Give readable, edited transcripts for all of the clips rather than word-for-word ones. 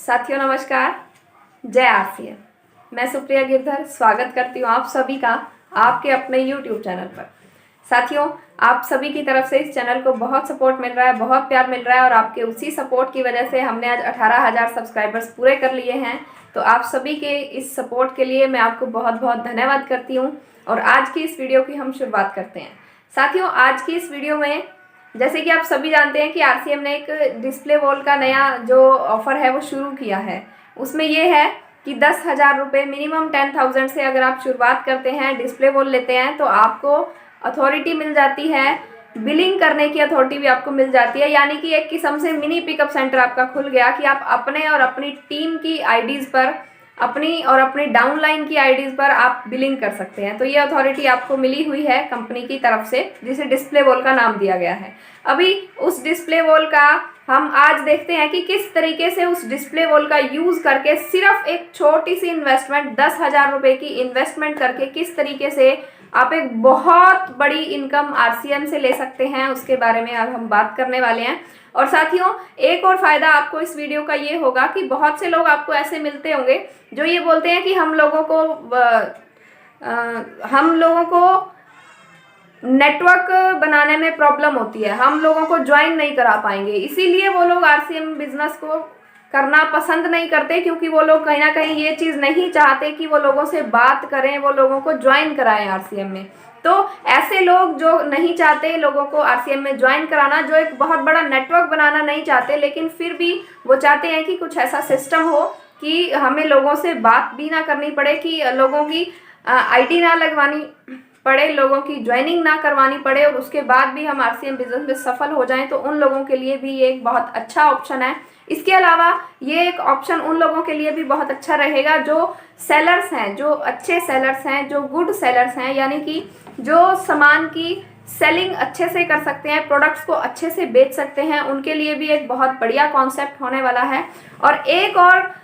साथियों नमस्कार, जय आरसीएम। मैं सुप्रिया गिरधर स्वागत करती हूँ आप सभी का आपके अपने YouTube चैनल पर। साथियों, आप सभी की तरफ से इस चैनल को बहुत सपोर्ट मिल रहा है, बहुत प्यार मिल रहा है और आपके उसी सपोर्ट की वजह से हमने आज 18,000 सब्सक्राइबर्स पूरे कर लिए हैं। तो आप सभी के इस सपोर्ट के लिए मैं आपको बहुत बहुत धन्यवाद करती हूँ। और आज की इस वीडियो की हम शुरुआत करते हैं। साथियों, आज की इस वीडियो में जैसे कि आप सभी जानते हैं कि आरसीएम ने एक डिस्प्ले वॉल का नया जो ऑफर है वो शुरू किया है। उसमें ये है कि 10,000 रुपये मिनिमम 10,000 से अगर आप शुरुआत करते हैं, डिस्प्ले वॉल लेते हैं तो आपको अथॉरिटी मिल जाती है, बिलिंग करने की अथॉरिटी भी आपको मिल जाती है। यानी कि एक किस्म से मिनी पिकअप सेंटर आपका खुल गया कि आप अपने और अपनी टीम की आईडीज़ पर, अपनी और अपनी डाउनलाइन की आईडीज़ पर आप बिलिंग कर सकते हैं। तो ये अथॉरिटी आपको मिली हुई है कंपनी की तरफ से, जिसे डिस्प्ले वॉल का नाम दिया गया है। अभी उस डिस्प्ले वॉल का हम आज देखते हैं कि किस तरीके से उस डिस्प्ले वॉल का यूज़ करके सिर्फ एक छोटी सी इन्वेस्टमेंट 10,000 रुपये की इन्वेस्टमेंट करके किस तरीके से आप एक बहुत बड़ी इनकम आरसीएम से ले सकते हैं, उसके बारे में अब हम बात करने वाले हैं। और साथियों, एक और फ़ायदा आपको इस वीडियो का ये होगा कि बहुत से लोग आपको ऐसे मिलते होंगे जो ये बोलते हैं कि हम लोगों को नेटवर्क बनाने में प्रॉब्लम होती है, हम लोगों को ज्वाइन नहीं करा पाएंगे, इसीलिए वो लोग आरसीएम बिजनेस को करना पसंद नहीं करते, क्योंकि वो लोग कहीं ना कहीं ये चीज़ नहीं चाहते कि वो लोगों से बात करें, वो लोगों को ज्वाइन कराएं आरसीएम में। तो ऐसे लोग जो नहीं चाहते लोगों को आरसीएम में ज्वाइन कराना, जो एक बहुत बड़ा नेटवर्क बनाना नहीं चाहते, लेकिन फिर भी वो चाहते हैं कि कुछ ऐसा सिस्टम हो कि हमें लोगों से बात भी ना करनी पड़े, कि लोगों की आईडी ना लगवानी पड़े, लोगों की ज्वाइनिंग ना करवानी पड़े और उसके बाद भी हम आरसीएम बिजनेस में सफल हो जाएं। तो उन लोगों के लिए भी ये एक बहुत अच्छा ऑप्शन है। इसके अलावा ये एक ऑप्शन उन लोगों के लिए भी बहुत अच्छा रहेगा जो सेलर्स हैं, जो अच्छे सेलर्स हैं, जो गुड सेलर्स हैं, यानी कि जो सामान की सेलिंग अच्छे से कर सकते हैं, प्रोडक्ट्स को अच्छे से बेच सकते हैं, उनके लिए भी एक बहुत बढ़िया कॉन्सेप्ट होने वाला है। और एक और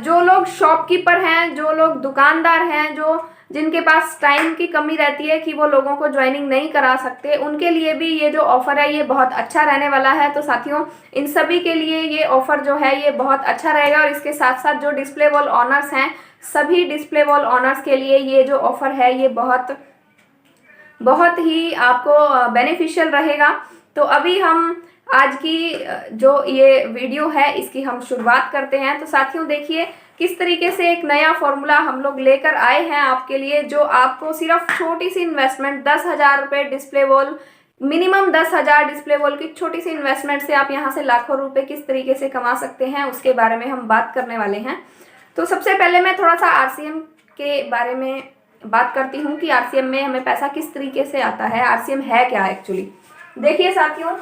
जो लोग शॉपकीपर हैं, जो लोग दुकानदार हैं, जिनके पास टाइम की कमी रहती है कि वो लोगों को ज्वाइनिंग नहीं करा सकते, उनके लिए भी ये जो ऑफ़र है ये बहुत अच्छा रहने वाला है। तो साथियों, इन सभी के लिए ये ऑफ़र जो है ये बहुत अच्छा रहेगा। और इसके साथ साथ जो डिस्प्ले वॉल ऑनर्स हैं, सभी डिस्प्ले वॉल ऑनर्स के लिए ये जो ऑफ़र है ये बहुत ही आपको बेनिफिशियल रहेगा। तो अभी हम आज की जो ये वीडियो है इसकी हम शुरुआत करते हैं। तो साथियों देखिए किस तरीके से एक नया फॉर्मूला हम लोग लेकर आए हैं आपके लिए, जो आपको सिर्फ छोटी सी इन्वेस्टमेंट 10,000 रुपये display wall, minimum 10,000 display wall की छोटी सी इन्वेस्टमेंट से आप यहाँ से लाखों रुपए किस तरीके से कमा सकते हैं, उसके बारे में हम बात करने वाले हैं। तो सबसे पहले मैं थोड़ा सा आरसीएम के बारे में बात करती हूँ कि आरसीएम में हमें पैसा किस तरीके से आता है, आरसीएम है क्या एक्चुअली। देखिए साथियों,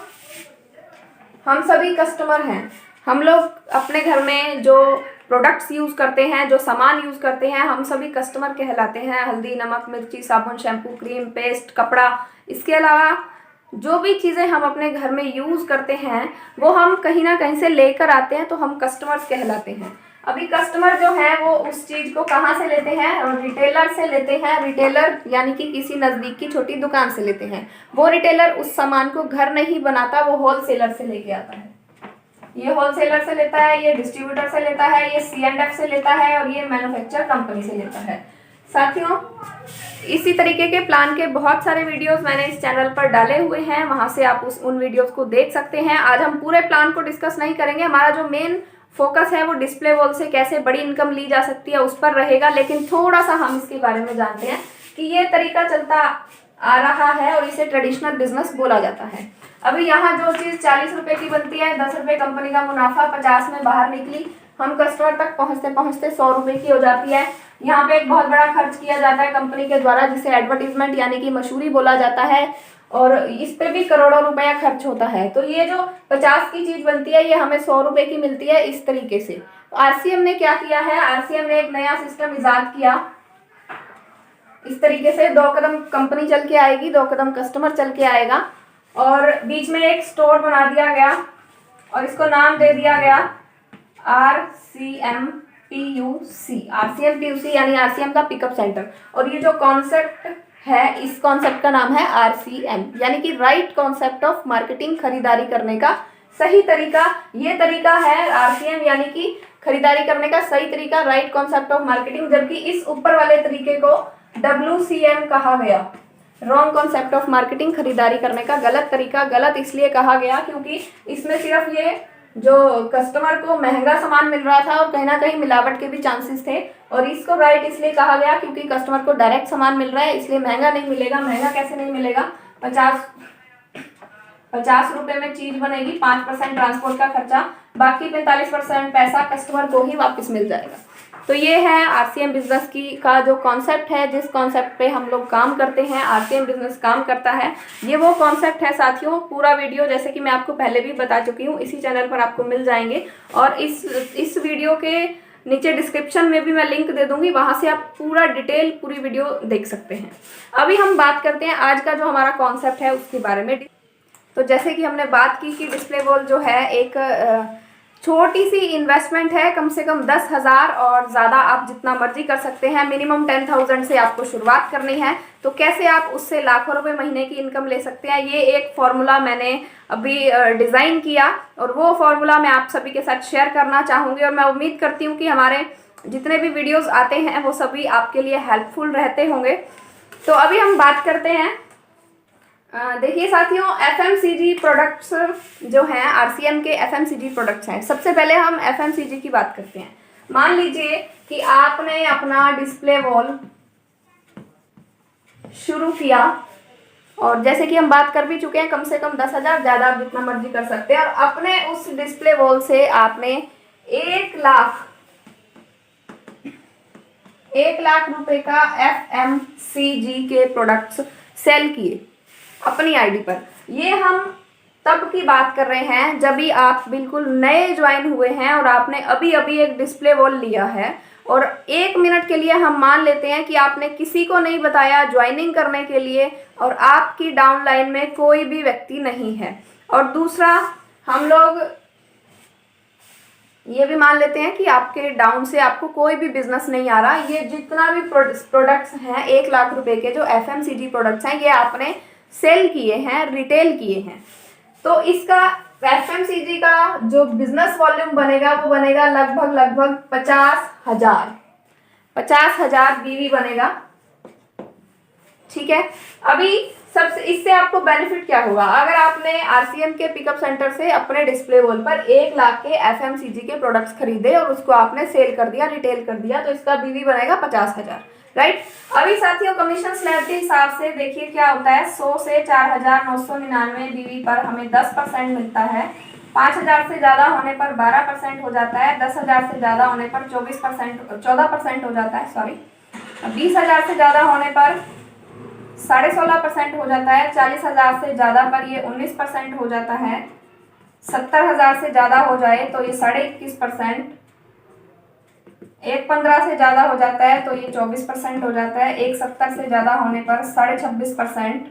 हम सभी कस्टमर हैं, हम लोग अपने घर में जो प्रोडक्ट्स यूज़ करते हैं, जो सामान यूज़ करते हैं, हम सभी कस्टमर कहलाते हैं। हल्दी, नमक, मिर्ची, साबुन, शैम्पू, क्रीम, पेस्ट, कपड़ा, इसके अलावा जो भी चीज़ें हम अपने घर में यूज़ करते हैं वो हम कहीं ना कहीं से लेकर आते हैं, तो हम कस्टमर्स कहलाते हैं। अभी कस्टमर जो है वो उस चीज़ को कहाँ से लेते हैं, और रिटेलर से लेते हैं। रिटेलर यानी कि किसी नज़दीक की छोटी दुकान से लेते हैं। वो रिटेलर उस सामान को घर नहीं बनाता, वो होलसेलर से लेके आता है। ये होलसेलर से लेता है, ये डिस्ट्रीब्यूटर से लेता है, ये C&F से लेता है और ये मैन्युफैक्चर कंपनी से लेता है। साथियों, इसी तरीके के प्लान के बहुत सारे वीडियोस मैंने इस चैनल पर डाले हुए हैं, वहां से आप उन वीडियोस को देख सकते हैं। आज हम पूरे प्लान को डिस्कस नहीं करेंगे, हमारा जो मेन फोकस है वो डिस्प्ले वॉल से कैसे बड़ी इनकम ली जा सकती है उस पर रहेगा। लेकिन थोड़ा सा हम इसके बारे में जानते हैं कि ये तरीका चलता आ रहा है और इसे ट्रेडिशनल बिजनेस बोला जाता है। अभी यहाँ जो चीज़ 40 रुपये की बनती है, 10 रुपये कंपनी का मुनाफा 50 में बाहर निकली, हम कस्टमर तक पहुँचते पहुँचते 100 रुपये की हो जाती है। यहाँ पे एक बहुत बड़ा खर्च किया जाता है कंपनी के द्वारा, जिसे एडवर्टीजमेंट यानी कि मशहूरी बोला जाता है, और इस पे भी करोड़ों रुपया खर्च होता है। तो ये जो 50 की चीज़ बनती है ये हमें 100 रुपये की मिलती है इस तरीके से। आरसीएम ने क्या किया है, आरसीएम ने एक नया सिस्टम इजाद किया। इस तरीके से 2 कदम कंपनी चल के आएगी, 2 कदम कस्टमर चल के आएगा, और बीच में एक स्टोर बना दिया गया और इसको नाम दे दिया गया RCM PUC, RCM PUC यानी आरसीएम का पिकअप सेंटर। और ये जो कॉन्सेप्ट है, इस कॉन्सेप्ट का नाम है RCM, यानी कि राइट कॉन्सेप्ट ऑफ मार्केटिंग, खरीदारी करने का सही तरीका। ये तरीका है RCM, यानी कि खरीदारी करने का सही तरीका, राइट कॉन्सेप्ट ऑफ मार्केटिंग, जबकि इस ऊपर वाले तरीके को WCM कहा गया, रॉन्ग कॉन्सेप्ट ऑफ मार्केटिंग, खरीदारी करने का गलत तरीका। गलत इसलिए कहा गया क्योंकि इसमें सिर्फ ये जो कस्टमर को महंगा सामान मिल रहा था और कहीं ना कहीं मिलावट के भी चांसेस थे, और इसको राइट इसलिए कहा गया क्योंकि कस्टमर को डायरेक्ट सामान मिल रहा है, इसलिए महंगा नहीं मिलेगा। महंगा कैसे नहीं मिलेगा, 50 रुपए में चीज बनेगी, 5% ट्रांसपोर्ट का खर्चा, बाकी 45% पैसा कस्टमर को ही वापस मिल जाएगा। तो ये है RCM बिजनेस की का जो कॉन्सेप्ट है, जिस कॉन्सेप्ट पे हम लोग काम करते हैं, RCM बिजनेस काम करता है, ये वो कॉन्सेप्ट है साथियों। पूरा वीडियो जैसे कि मैं आपको पहले भी बता चुकी हूँ, इसी चैनल पर आपको मिल जाएंगे, और इस वीडियो के नीचे डिस्क्रिप्शन में भी मैं लिंक दे दूंगी, वहां से आप पूरा डिटेल पूरी वीडियो देख सकते हैं। अभी हम बात करते हैं आज का जो हमारा कॉन्सेप्ट है उसके बारे में। तो जैसे कि हमने बात की कि डिस्प्ले वॉल जो है एक छोटी सी इन्वेस्टमेंट है, कम से कम 10,000 और ज़्यादा आप जितना मर्जी कर सकते हैं। मिनिमम 10,000 से आपको शुरुआत करनी है। तो कैसे आप उससे लाखों रुपए महीने की इनकम ले सकते हैं, ये एक फॉर्मूला मैंने अभी डिज़ाइन किया, और वो फॉर्मूला मैं आप सभी के साथ शेयर करना चाहूँगी, और मैं उम्मीद करती हूँ कि हमारे जितने भी वीडियोज़ आते हैं वो सभी आपके लिए हेल्पफुल रहते होंगे। तो अभी हम बात करते हैं, देखिए साथियों, FMCG प्रोडक्ट्स जो हैं, RCM के FMCG प्रोडक्ट्स हैं। सबसे पहले हम FMCG की बात करते हैं। मान लीजिए कि आपने अपना डिस्प्ले वॉल शुरू किया, और जैसे कि हम बात कर भी चुके हैं, कम से कम 10,000, ज़्यादा आप जितना मर्जी कर सकते हैं, और अपने उस डिस्प्ले वॉल से आपने 1 लाख रुपए का FMCG के प्रोडक्ट्स सेल किए अपनी आईडी पर। ये हम तब की बात कर रहे हैं जब भी आप बिल्कुल नए ज्वाइन हुए हैं और आपने अभी अभी एक डिस्प्ले वॉल लिया है, और 1 मिनट के लिए हम मान लेते हैं कि आपने किसी को नहीं बताया ज्वाइनिंग करने के लिए, और आपकी डाउनलाइन में कोई भी व्यक्ति नहीं है। और दूसरा, हम लोग ये भी मान लेते हैं कि आपके डाउन से आपको कोई भी बिजनेस नहीं आ रहा। ये जितना भी प्रोडक्ट्स हैं 1 लाख रुपए के जो FMCG प्रोडक्ट्स हैं, ये आपने सेल किए हैं, रिटेल किए हैं। तो इसका FMCG का जो बिजनेस वॉल्यूम बनेगा वो बनेगा लगभग 50,000 BV बनेगा। ठीक है, अभी सबसे इससे आपको बेनिफिट क्या होगा? अगर आपने RCM के पिकअप सेंटर से अपने डिस्प्ले वॉल पर 1 लाख के FMCG के प्रोडक्ट्स खरीदे और उसको आपने सेल कर दिया, रिटेल कर दिया, तो इसका BV बनेगा 50,000, राइट। अभी साथियों, कमीशन स्लैब के हिसाब से देखिए क्या होता है। 100 से 4,999 BV पर हमें 10% मिलता है। 5,000 से ज्यादा होने पर 12% हो जाता है। 10,000 से ज्यादा होने पर 14% हो जाता है, सॉरी। 20,000 से ज्यादा होने पर 16.5% हो जाता है। 40,000 से ज्यादा पर ये 19% हो जाता है। 70,000 से ज्यादा हो जाए तो ये 21.5%। 1.15 से ज्यादा हो जाता है तो ये 24% हो जाता है। 1.70 से ज्यादा होने पर 26.5%।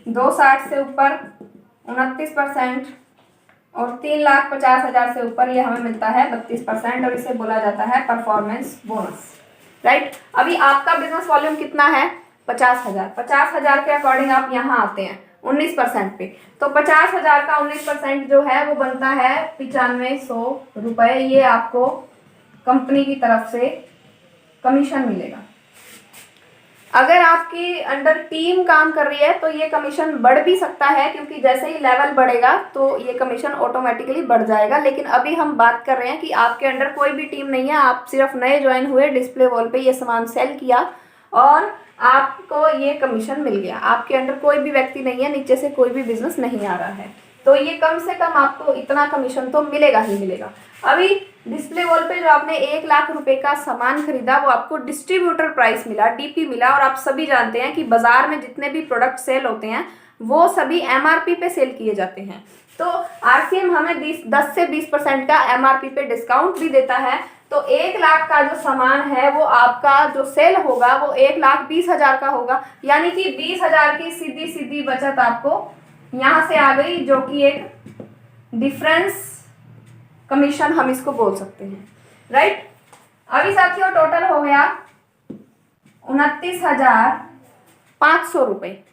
2.60 से ऊपर 29%, और 3,50,000 से ऊपर ये हमें मिलता है 32%, और इसे बोला जाता है परफॉर्मेंस बोनस, राइट। अभी आपका बिजनेस वॉल्यूम कितना है? 50,000। 50,000 के अकॉर्डिंग आप यहाँ आते हैं 19% पे, तो 50,000 का 19% जो है वो बनता है 9500 रुपये। ये आपको कंपनी की तरफ से कमीशन मिलेगा। अगर आपकी अंडर टीम काम कर रही है तो ये कमीशन बढ़ भी सकता है, क्योंकि जैसे ही लेवल बढ़ेगा तो ये कमीशन ऑटोमेटिकली बढ़ जाएगा। लेकिन अभी हम बात कर रहे हैं कि आपके अंडर कोई भी टीम नहीं है, आप सिर्फ नए ज्वाइन हुए, डिस्प्ले वॉल पे ये सामान सेल किया और आपको ये कमीशन मिल गया। आपके अंडर कोई भी व्यक्ति नहीं है, नीचे से कोई भी बिजनेस नहीं आ रहा है, तो ये कम से कम आपको इतना कमीशन तो मिलेगा ही मिलेगा। अभी डिस्प्ले वॉल पे जो आपने 1 लाख रुपए का सामान खरीदा वो आपको डिस्ट्रीब्यूटर प्राइस मिला, DP मिला। और आप सभी जानते हैं कि बाजार में जितने भी प्रोडक्ट सेल होते हैं वो सभी MRP पे सेल किए जाते हैं। तो RCM हमें 10 से 20% का MRP पे डिस्काउंट भी देता है। तो 1 लाख का जो सामान है वो आपका जो सेल होगा वो 1,20,000 का होगा, यानी कि 20,000 की सीधी सीधी बचत आपको यहाँ से आ गई, जो कि एक डिफरेंस कमीशन हम इसको बोल सकते हैं, राइट। अभी साथियों टोटल हो गया 29,500 रुपये।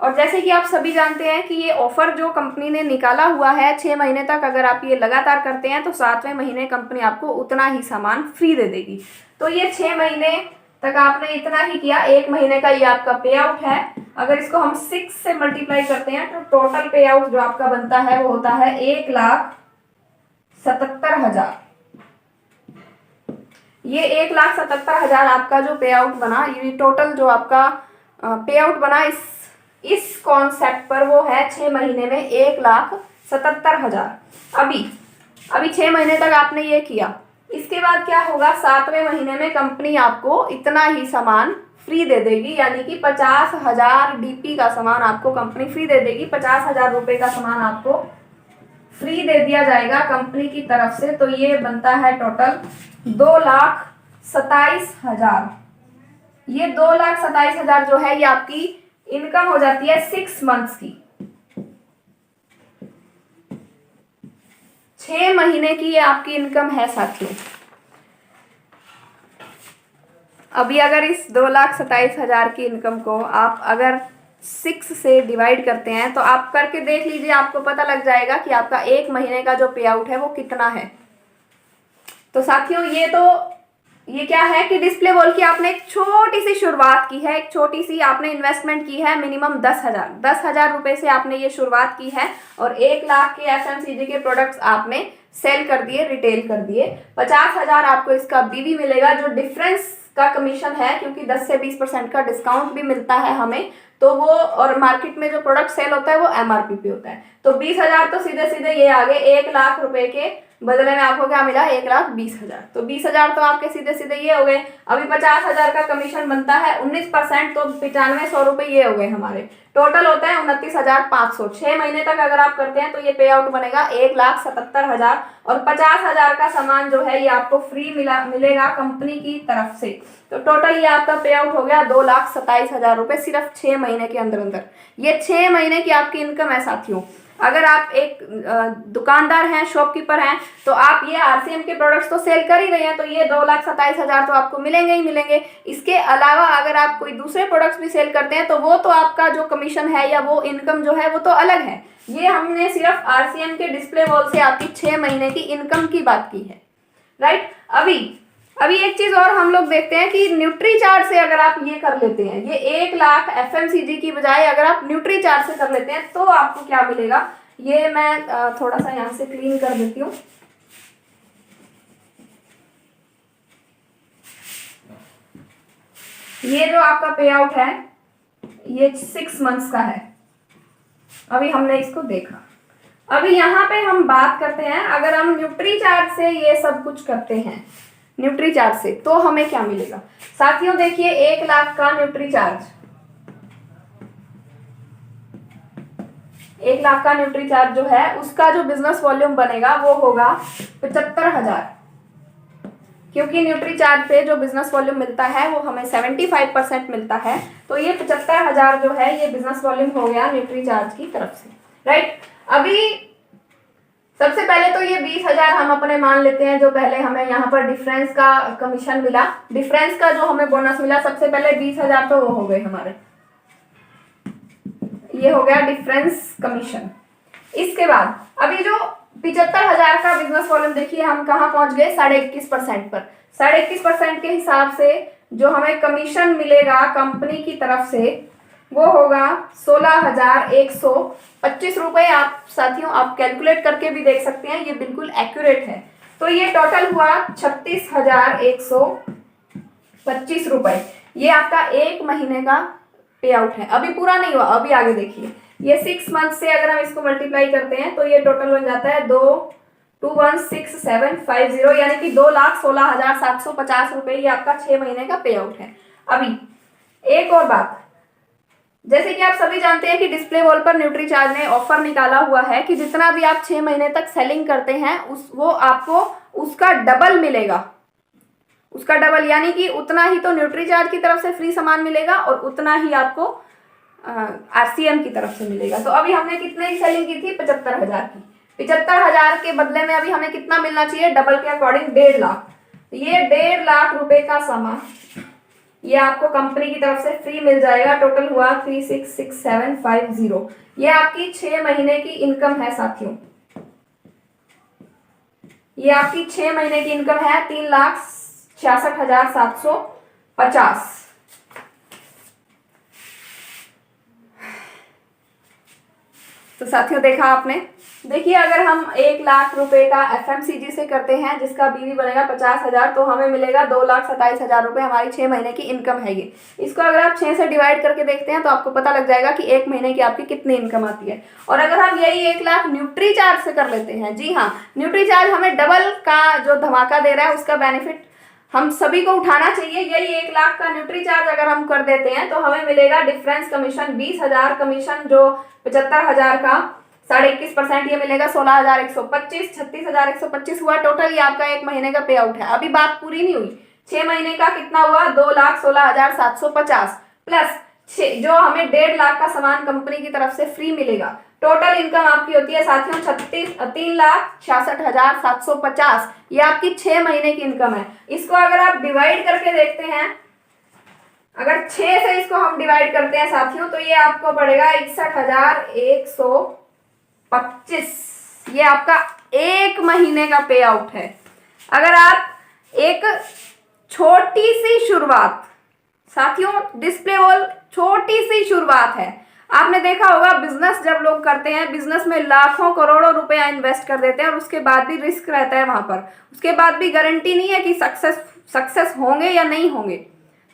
और जैसे कि आप सभी जानते हैं कि ये ऑफर जो कंपनी ने निकाला हुआ है 6 महीने तक, अगर आप ये लगातार करते हैं तो 7वें महीने कंपनी आपको उतना ही सामान फ्री दे देगी। तो ये 6 महीने तक आपने इतना ही किया, 1 महीने का ये आपका पे आउट है। अगर इसको हम 6 से मल्टीप्लाई करते हैं तो टोटल पे आउट जो आपका बनता है वो होता है 1,77,000। ये 1,77,000 आपका जो पे आउट बना, ये टोटल जो आपका पे आउट बना इस कॉन्सेप्ट पर वो है 6 महीने में 1,77,000। अभी 6 महीने तक आपने ये किया, इसके बाद क्या होगा, 7वें महीने में कंपनी आपको इतना ही सामान फ्री दे देगी, यानी कि 50,000 डीपी का सामान आपको कंपनी फ्री दे देगी। 50,000 रुपए का सामान आपको फ्री दे दिया जाएगा कंपनी की तरफ से। तो ये बनता है टोटल 2,27,000। ये 2,27,000 जो है ये आपकी इनकम हो जाती है 6 मंथ्स की। 6 महीने की ये आपकी इनकम है साथियों। अभी अगर इस 2,27,000 की इनकम को आप अगर 6 से डिवाइड करते हैं तो आप करके देख लीजिए, आपको पता लग जाएगा कि आपका 1 महीने का जो पे आउट है वो कितना है। तो साथियों ये क्या है कि डिस्प्ले वॉल की आपने एक छोटी सी शुरुआत की है, एक छोटी सी आपने इन्वेस्टमेंट की है, मिनिमम 10,000 रुपए से आपने ये शुरुआत की है और 1 लाख के एफएमसीजी के प्रोडक्ट्स आपने सेल कर दिए, रिटेल कर दिए। 50,000 आपको इसका बीवी मिलेगा, जो डिफरेंस का कमीशन है, क्योंकि 10 से 20% का डिस्काउंट भी मिलता है हमें, तो वो और मार्केट में जो प्रोडक्ट सेल होता है वो एमआरपी पे होता है। तो 20,000 तो सीधे सीधे ये आ गए, 1 लाख रुपए के बदले में आपको क्या मिला, 1,20,000। तो 20,000 तो आपके सीधे सीधे ये हो गए। अभी 50,000 का कमीशन बनता है 19%, तो 9500 रुपए ये हो गए हमारे। टोटल होता है 29,500। 6 महीने तक अगर आप करते हैं तो ये पे आउट बनेगा 1,77,000 और 50,000 का सामान जो है ये आपको फ्री मिलेगा कंपनी की तरफ से। तो टोटल ये आपका पे आउट हो गया 2,27,000 रुपए सिर्फ 6 महीने के अंदर अंदर। ये 6 महीने की आपकी इनकम है साथियों। अगर आप एक दुकानदार हैं, शॉपकीपर हैं, तो आप ये आरसीएम के प्रोडक्ट्स तो सेल कर ही रहे हैं, तो ये 2,27,000 तो आपको मिलेंगे ही मिलेंगे। इसके अलावा अगर आप कोई दूसरे प्रोडक्ट्स भी सेल करते हैं तो वो तो आपका जो कमीशन है या वो इनकम जो है वो तो अलग है। ये हमने सिर्फ आरसीएम के डिस्प्ले वॉल से आपकी 6 महीने की इनकम की बात की है, राइट। अभी एक चीज और हम लोग देखते हैं कि न्यूट्रीचार्ज से अगर आप ये कर लेते हैं, ये 1 लाख एफएमसीजी की बजाय अगर आप न्यूट्रीचार्ज से कर लेते हैं तो आपको क्या मिलेगा। ये मैं थोड़ा सा यहाँ से क्लीन कर देती हूँ। ये जो आपका पे आउट है ये 6 मंथ्स का है। अभी हमने इसको देखा। अभी यहाँ पे हम बात करते हैं, अगर हम न्यूट्रीचार्ज से ये सब कुछ करते हैं न्यूट्रीचार्ज से तो हमें क्या मिलेगा। साथियों देखिए, 1 लाख का न्यूट्रीचार्ज, 1 लाख का न्यूट्रीचार्ज जो है उसका जो बिजनेस वॉल्यूम बनेगा वो होगा 75,000, क्योंकि न्यूट्रीचार्ज पे जो बिजनेस वॉल्यूम मिलता है वो हमें 75% मिलता है। तो ये 75,000 जो है ये बिजनेस वॉल्यूम हो गया न्यूट्रीचार्ज की तरफ से, राइट। अभी सबसे पहले तो ये 20,000 हम अपने मान लेते हैं, जो पहले हमें यहाँ पर डिफरेंस का कमीशन मिला, डिफरेंस का जो हमें बोनस मिला, सबसे पहले 20,000 तो वो हो गए हमारे, ये हो गया डिफरेंस कमीशन। इसके बाद अभी जो 75,000 का बिजनेस वॉल्यूम, देखिए हम कहाँ पहुंच गए, 21.5% पर। 21.5% के हिसाब से जो हमें कमीशन मिलेगा कंपनी की तरफ से वो होगा 16,125 रुपए। आप साथियों आप कैलकुलेट करके भी देख सकते हैं, ये बिल्कुल एक्यूरेट है। तो ये टोटल हुआ 36,125 रुपए। ये आपका 1 महीने का पे आउट है। अभी पूरा नहीं हुआ, अभी आगे देखिए, ये 6 मंथ से अगर हम इसको मल्टीप्लाई करते हैं तो ये टोटल बन जाता है 2216750, यानी कि 2,16,750 रुपए ये आपका 6 महीने का पे आउट है। अभी एक और बात, जैसे कि आप सभी जानते हैं कि डिस्प्ले वॉल पर न्यूट्रीचार्ज ने ऑफर निकाला हुआ है कि जितना भी आप 6 महीने तक सेलिंग करते हैं वो आपको उसका डबल मिलेगा, उसका डबल, यानी कि उतना ही तो न्यूट्रीचार्ज की तरफ से फ्री सामान मिलेगा और उतना ही आपको आरसीएम की तरफ से मिलेगा। तो अभी हमने कितने की सेलिंग की थी, 75,000 की। 75,000 के बदले में अभी हमें कितना मिलना चाहिए, डबल के अकॉर्डिंग 1.5 लाख। ये 1.5 लाख रुपए का सामान ये आपको कंपनी की तरफ से फ्री मिल जाएगा। टोटल हुआ 366750। ये आपकी 6 महीने की इनकम है साथियों। ये आपकी 6 महीने की इनकम है 3,66,750। तो साथियों देखा आपने। देखिए अगर हम 1,00,000 रुपए का FMCG से करते हैं जिसका बीवी बनेगा 50,000, तो हमें मिलेगा 2,27,000 रुपए। हमारी 6 महीने की इनकम है ये। इसको अगर आप 6 से डिवाइड करके देखते हैं तो आपको पता लग जाएगा कि 1 महीने की आपकी कितनी इनकम आती है। और अगर हम यही 1,00,000 न्यूट्री चार्ज से कर लेते हैं, जी हाँ, न्यूट्री चार्ज हमें डबल का जो धमाका दे रहा है उसका बेनिफिट हम सभी को उठाना चाहिए। यही 1,00,000 का न्यूट्री चार्ज अगर हम कर देते हैं तो हमें मिलेगा डिफरेंस कमीशन 20,000, कमीशन जो 75,000 का 21.5% ये मिलेगा 16,125, 36,125 हुआ। टोटल ये आपका 1 महीने का पे आउट है। अभी बात पूरी नहीं हुई। 6 महीने का कितना हुआ? 2,16,750 प्लस जो हमें 1,50,000 का सामान कंपनी की तरफ से फ्री मिलेगा। टोटल इनकम आपकी होती है साथियों 3,66,750। ये आपकी 6 महीने की इनकम है। इसको अगर आप डिवाइड करके देखते हैं, अगर 6 से इसको हम डिवाइड करते हैं साथियों, तो ये आपको पड़ेगा 61,125। ये आपका 1 महीने का पे आउट है। अगर आप एक छोटी सी शुरुआत, साथियों डिस्प्ले वॉल छोटी सी शुरुआत है। आपने देखा होगा बिजनेस जब लोग करते हैं, बिजनेस में लाखों करोड़ों रुपया इन्वेस्ट कर देते हैं और उसके बाद भी रिस्क रहता है वहां पर। उसके बाद भी गारंटी नहीं है कि सक्सेस होंगे या नहीं होंगे,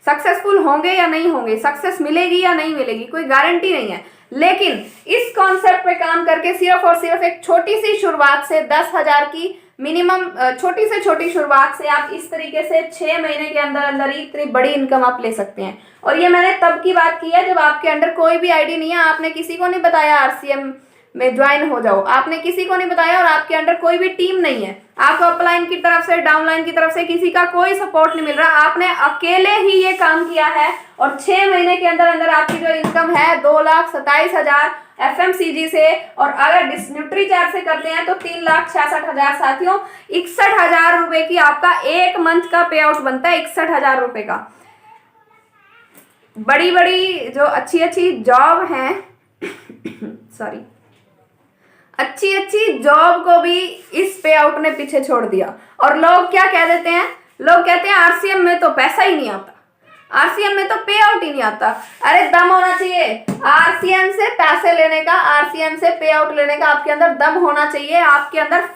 सक्सेसफुल होंगे या नहीं होंगे, सक्सेस मिलेगी या नहीं मिलेगी, कोई गारंटी नहीं है। लेकिन इस कॉन्सेप्ट पे काम करके सिर्फ और सिर्फ एक छोटी सी शुरुआत से 10,000 की मिनिमम छोटी से छोटी शुरुआत से आप इस तरीके से 6 महीने के अंदर अंदर ही इतनी बड़ी इनकम आप ले सकते हैं। और ये मैंने तब की बात की है जब आपके अंडर कोई भी आईडी नहीं है, आपने किसी को नहीं बताया RCM में ज्वाइन हो जाओ, आपने किसी को नहीं बताया और आपके अंडर कोई भी टीम नहीं है, आपको अपलाइन की तरफ से डाउनलाइन की तरफ से किसी का कोई सपोर्ट नहीं मिल रहा, आपने अकेले ही ये काम किया है और 6 महीने के अंदर अंदर आपकी जो इनकम है 2,27,000 FMCG से, और अगर न्यूट्री चार्ज से करते हैं तो 3,66,000 साथियों 61,000 रुपए की आपका 1 मंथ का पे आउट बनता है। 61,000 रुपए का। बड़ी बड़ी जो अच्छी अच्छी जॉब हैं सॉरी, अच्छी अच्छी जॉब को भी इस पे आउट ने पीछे छोड़ दिया। और लोग क्या कह देते हैं, लोग कहते हैं RCM में तो पैसा ही नहीं आता, RCM में तो पे आउट ही नहीं आता। अरे दम होना चाहिए RCM से पैसे लेने का, RCM से पे आउट लेने का आपके अंदर दम होना चाहिए, आपके अंदर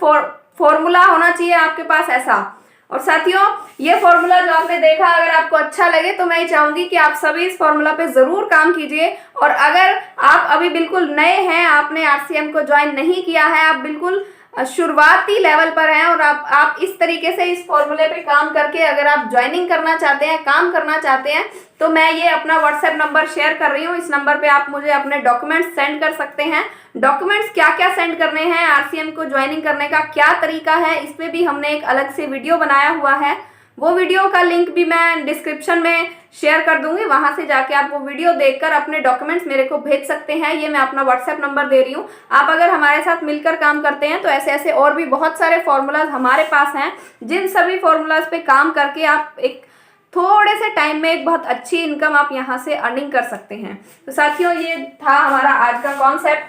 फॉर्मूला होना चाहिए आपके पास ऐसा। और साथियों ये फॉर्मूला जो आपने देखा, अगर आपको अच्छा लगे तो मैं चाहूंगी कि आप सभी इस फॉर्मूला पे जरूर काम कीजिए। और अगर आप अभी बिल्कुल नए हैं, आपने RCM को ज्वाइन नहीं किया है, आप बिल्कुल शुरुआती लेवल पर हैं और आप इस तरीके से इस फॉर्मूले पे काम करके अगर आप ज्वाइनिंग करना चाहते हैं, काम करना चाहते हैं, तो मैं ये अपना WhatsApp नंबर शेयर कर रही हूँ। इस नंबर पे आप मुझे अपने डॉक्यूमेंट्स सेंड कर सकते हैं। डॉक्यूमेंट्स क्या क्या सेंड करने हैं, RCM को ज्वाइनिंग करने का क्या तरीका है, इस पे भी हमने एक अलग से वीडियो बनाया हुआ है। वो वीडियो का लिंक भी मैं डिस्क्रिप्शन में शेयर कर दूंगी, वहां से जाके आप वो वीडियो देखकर अपने डॉक्यूमेंट्स मेरे को भेज सकते हैं। ये मैं अपना WhatsApp नंबर दे रही हूँ। आप अगर हमारे साथ मिलकर काम करते हैं तो ऐसे ऐसे और भी बहुत सारे फॉर्मूलाज हमारे पास हैं, जिन सभी फॉर्मूलाज पे काम करके आप एक थोड़े से टाइम में एक बहुत अच्छी इनकम आप यहाँ से अर्निंग कर सकते हैं। तो साथियों ये था हमारा आज का कॉन्सेप्ट,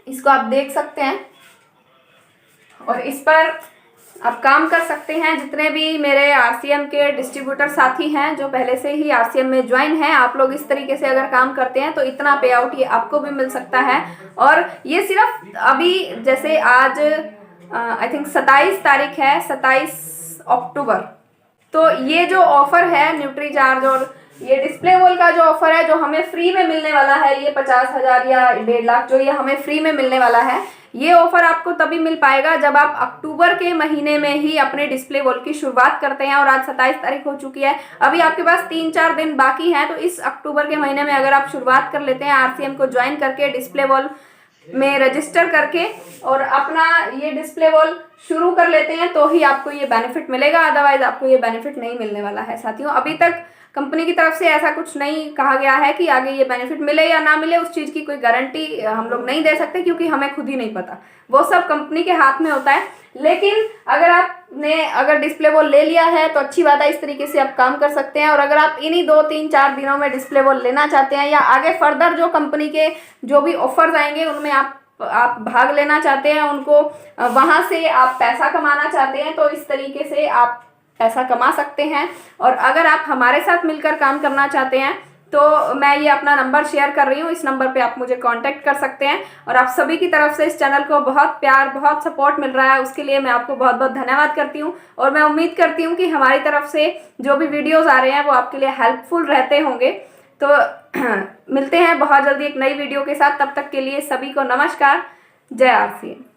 इसको आप देख सकते हैं और इस पर आप काम कर सकते हैं। जितने भी मेरे RCM के डिस्ट्रीब्यूटर साथी हैं जो पहले से ही RCM में ज्वाइन हैं, आप लोग इस तरीके से अगर काम करते हैं तो इतना पे आउट ये आपको भी मिल सकता है। और ये सिर्फ अभी जैसे आज आई थिंक 27 तारीख है, 27 अक्टूबर, तो ये जो ऑफर है न्यूट्री चार्ज और ये डिस्प्ले वॉल का जो ऑफर है जो हमें फ्री में मिलने वाला है, ये 50,000 या 1,50,000 जो ये हमें फ्री में मिलने वाला है, ये ऑफर आपको तभी मिल पाएगा जब आप अक्टूबर के महीने में ही अपने डिस्प्ले वॉल की शुरुआत करते हैं। और आज 27 तारीख हो चुकी है, अभी आपके पास 3-4 दिन बाकी हैं। तो इस अक्टूबर के महीने में अगर आप शुरुआत कर लेते हैं RCM को ज्वाइन करके, डिस्प्ले वॉल में रजिस्टर करके और अपना ये डिस्प्ले वॉल शुरू कर लेते हैं तो ही आपको ये बेनिफिट मिलेगा, अदरवाइज आपको ये बेनिफिट नहीं मिलने वाला है साथियों। अभी तक कंपनी की तरफ से ऐसा कुछ नहीं कहा गया है कि आगे ये बेनिफिट मिले या ना मिले, उस चीज़ की कोई गारंटी हम लोग नहीं दे सकते, क्योंकि हमें खुद ही नहीं पता, वो सब कंपनी के हाथ में होता है। लेकिन अगर डिस्प्ले वॉल ले लिया है तो अच्छी बात है, इस तरीके से आप काम कर सकते हैं। और अगर आप इन्हीं 2-3-4 दिनों में डिस्प्ले वॉल लेना चाहते हैं, या आगे फर्दर जो कंपनी के जो भी ऑफर्स आएंगे उनमें आप भाग लेना चाहते हैं, उनको वहां से आप पैसा कमाना चाहते हैं, तो इस तरीके से आप पैसा कमा सकते हैं। और अगर आप हमारे साथ मिलकर काम करना चाहते हैं तो मैं ये अपना नंबर शेयर कर रही हूँ, इस नंबर पे आप मुझे कांटेक्ट कर सकते हैं। और आप सभी की तरफ से इस चैनल को बहुत प्यार, बहुत सपोर्ट मिल रहा है, उसके लिए मैं आपको बहुत बहुत धन्यवाद करती हूँ। और मैं उम्मीद करती हूँ कि हमारी तरफ से जो भी वीडियोज़ आ रहे हैं वो आपके लिए हेल्पफुल रहते होंगे। तो मिलते हैं बहुत जल्दी एक नई वीडियो के साथ, तब तक के लिए सभी को नमस्कार, जय आरसीएम।